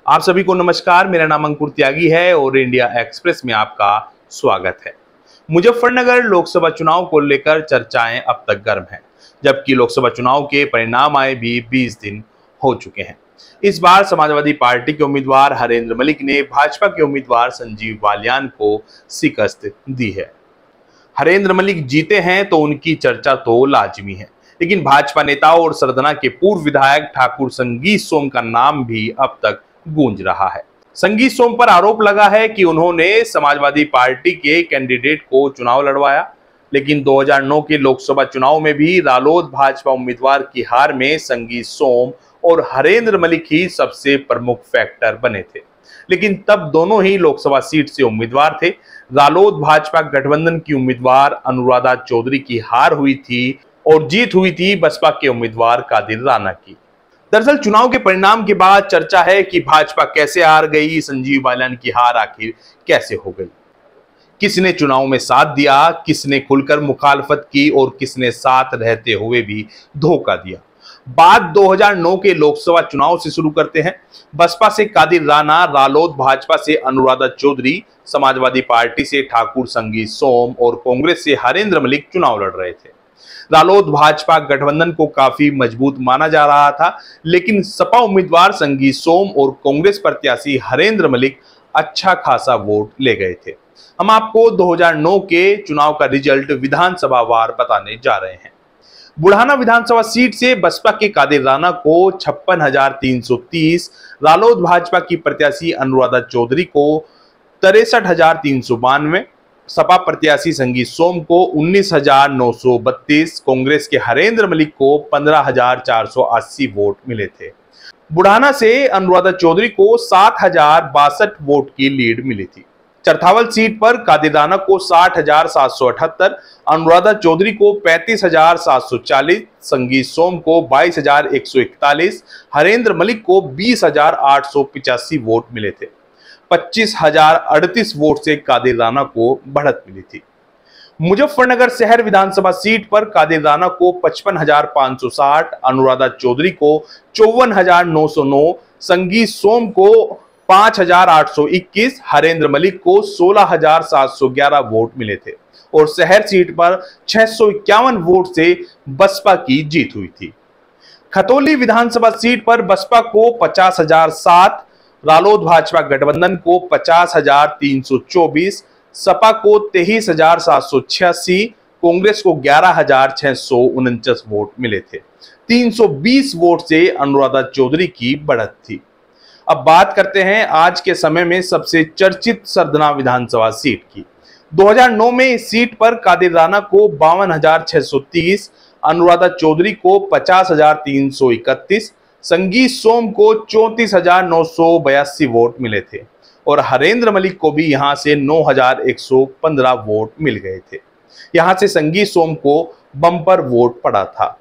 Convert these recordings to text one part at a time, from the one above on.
आप सभी को नमस्कार। मेरा नाम अंकुर त्यागी है और इंडिया एक्सप्रेस में आपका स्वागत है। मुजफ्फरनगर लोकसभा चुनाव को लेकर चर्चाएं अब तक गर्म हैं, जबकि लोकसभा चुनाव के परिणाम आए भी 20 दिन हो चुके हैं। इस बार समाजवादी पार्टी के उम्मीदवार हरेंद्र मलिक ने भाजपा के उम्मीदवार संजीव बालियान को शिकस्त दी है। हरेंद्र मलिक जीते हैं तो उनकी चर्चा तो लाजमी है, लेकिन भाजपा नेताओं और सरदना के पूर्व विधायक ठाकुर संगीत सोम का नाम भी अब तक गूंज रहा है। संगीत सोम पर आरोप लगा है कि उन्होंने समाजवादी पार्टी के कैंडिडेट को चुनाव लड़वाया, लेकिन 2009 के लोकसभा चुनाव में भी रालोद भाजपा उम्मीदवार की हार में संगीत सोम और हरेंद्र मलिक ही सबसे प्रमुख फैक्टर बने थे। लेकिन तब दोनों ही लोकसभा सीट से उम्मीदवार थे। रालोद भाजपा गठबंधन की उम्मीदवार अनुराधा चौधरी की हार हुई थी और जीत हुई थी बसपा के उम्मीदवार कादिर राणा की। दरअसल चुनाव के परिणाम के बाद चर्चा है कि भाजपा कैसे हार गई, संजीव बालियान की हार आखिर कैसे हो गई, किसने चुनाव में साथ दिया, किसने खुलकर मुखालफत की और किसने साथ रहते हुए भी धोखा दिया। बात 2009 के लोकसभा चुनाव से शुरू करते हैं। बसपा से कादिर राणा, रालोद भाजपा से अनुराधा चौधरी, समाजवादी पार्टी से ठाकुर संगीत सोम और कांग्रेस से हरेंद्र मलिक चुनाव लड़ रहे थे। रालोद भाजपा गठबंधन को काफी मजबूत माना जा रहा था, लेकिन सपा उम्मीदवार संगीत सोम और कांग्रेस प्रत्याशी हरेंद्र मलिक अच्छा खासा वोट ले गए थे। हम आपको 2009 के चुनाव का रिजल्ट विधानसभा वार बताने जा रहे हैं। बुढ़ाना विधानसभा सीट से बसपा के कादिर राणा को 56,330, रालोद भाजपा की प्रत्याशी अनुराधा चौधरी को 63,392, सपा प्रत्याशी संगीत सोम को 19,932, कांग्रेस के हरेंद्र मलिक को 15,480 वोट मिले थे। बुढ़ाना से अनुराधा चौधरी को 7,062 वोट की लीड मिली थी। चरथावल सीट पर कादिर राणा को 60,778, अनुराधा चौधरी को 35,740, संगीत सोम को 22,141, हरेंद्र मलिक को 20,885 वोट मिले थे। 25,038 वोट से कादिर राणा को बढ़त मिली थी। मुजफ्फरनगर शहर विधानसभा सीट पर कादिर राणा को 55,560, अनुराधा चौधरी को 54,909, संगीत सोम को 5,821, हरेंद्र मलिक को 16,711 वोट मिले थे और शहर सीट पर 651 वोट से बसपा की जीत हुई थी। खतौली विधानसभा सीट पर बसपा को 50,007, रालोद भाजपा गठबंधन को 50,324, सपा को 23,786, कांग्रेस को 11,649 वोट मिले थे। 320 वोट से अनुराधा चौधरी की बढ़त थी। अब बात करते हैं आज के समय में सबसे चर्चित सरदना विधानसभा सीट की। 2009 में इस सीट पर कादिर राणा को 52,630, अनुराधा चौधरी को 50,331, संगीत सोम को 34,982 वोट मिले थे और हरेंद्र मलिक को भी यहां से 9,115 वोट मिल गए थे। यहां से संगीत सोम को बम्पर वोट पड़ा था,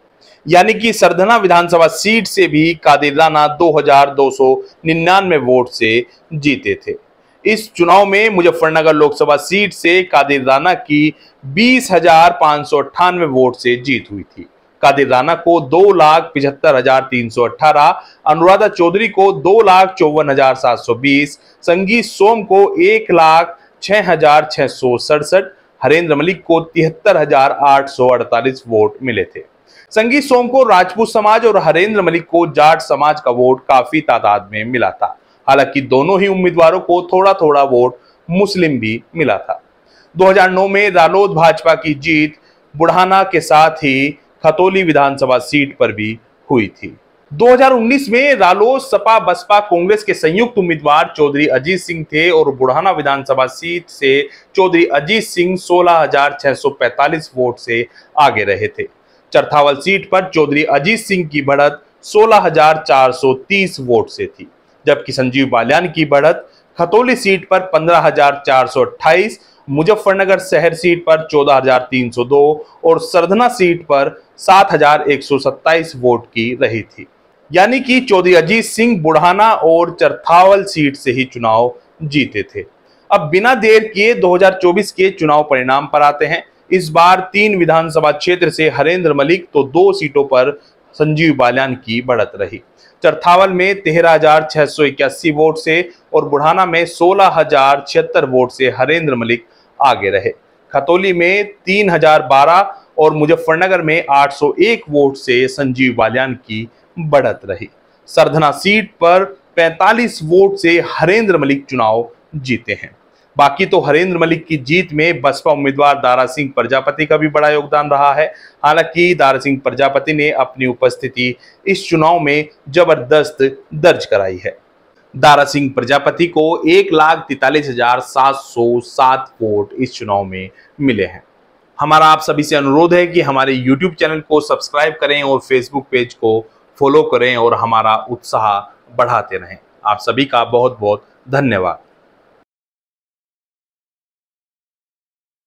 यानी कि सरदना विधानसभा सीट से भी कादिर राणा 2,299 वोट से जीते थे। इस चुनाव में मुजफ्फरनगर लोकसभा सीट से कादिर राणा की 20,598 वोट से जीत हुई थी। कादिर राणा को 2,75,318, अनुराधा चौधरी को 2,54,720, संगीत सोम को 1,06,667, हरेंद्र मलिक को 73,848 वोट मिले थे। संगीत सोम को राजपूत समाज और हरेंद्र मलिक को जाट समाज का वोट काफी तादाद में मिला था। हालांकि दोनों ही उम्मीदवारों को थोड़ा थोड़ा वोट मुस्लिम भी मिला था। 2009 में रालोद भाजपा की जीत बुढ़ाना के साथ ही खतौली विधानसभा सीट पर भी हुई थी। 2019 में रालोद, सपा, बसपा, कांग्रेस के संयुक्त उम्मीदवार चौधरी अजीत सिंह थे और बुढ़ाना विधानसभा सीट से चौधरी अजीत सिंह 16,645 वोट से आगे रहे थे। चरथावल सीट पर चौधरी अजीत सिंह की बढ़त 16,430 वोट से थी, जबकि संजीव बालियान की बढ़त खतौली सीट पर 15,428, मुजफ्फरनगर शहर सीट पर 14,302 और सरदना सीट पर 7,127 वोट की रही थी। यानी कि चौधरी अजीत सिंह बुढ़ाना और चरथावल सीट से ही चुनाव जीते थे। अब बिना देर किए 2024 के चुनाव परिणाम पर आते हैं। इस बार 3 विधानसभा क्षेत्र से हरेंद्र मलिक तो 2 सीटों पर संजीव बालियान की बढ़त रही। चरथावल में 13,681 वोट से और बुढ़ाना में 16,076 वोट से हरेंद्र मलिक आगे रहे। खतौली में 3,012 और मुजफ्फरनगर में 801 वोट से संजीव बालियान की बढ़त रही। सरधना सीट पर 45 वोट से हरेंद्र मलिक चुनाव जीते हैं। बाकी तो हरेंद्र मलिक की जीत में बसपा उम्मीदवार दारा सिंह प्रजापति का भी बड़ा योगदान रहा है। हालांकि दारा सिंह प्रजापति ने अपनी उपस्थिति इस चुनाव में जबरदस्त दर्ज कराई है। दारा सिंह प्रजापति को 1,43,707 वोट इस चुनाव में मिले हैं। हमारा आप सभी से अनुरोध है कि हमारे YouTube चैनल को सब्सक्राइब करें और Facebook पेज को फॉलो करें और हमारा उत्साह बढ़ाते रहें। आप सभी का बहुत बहुत धन्यवाद।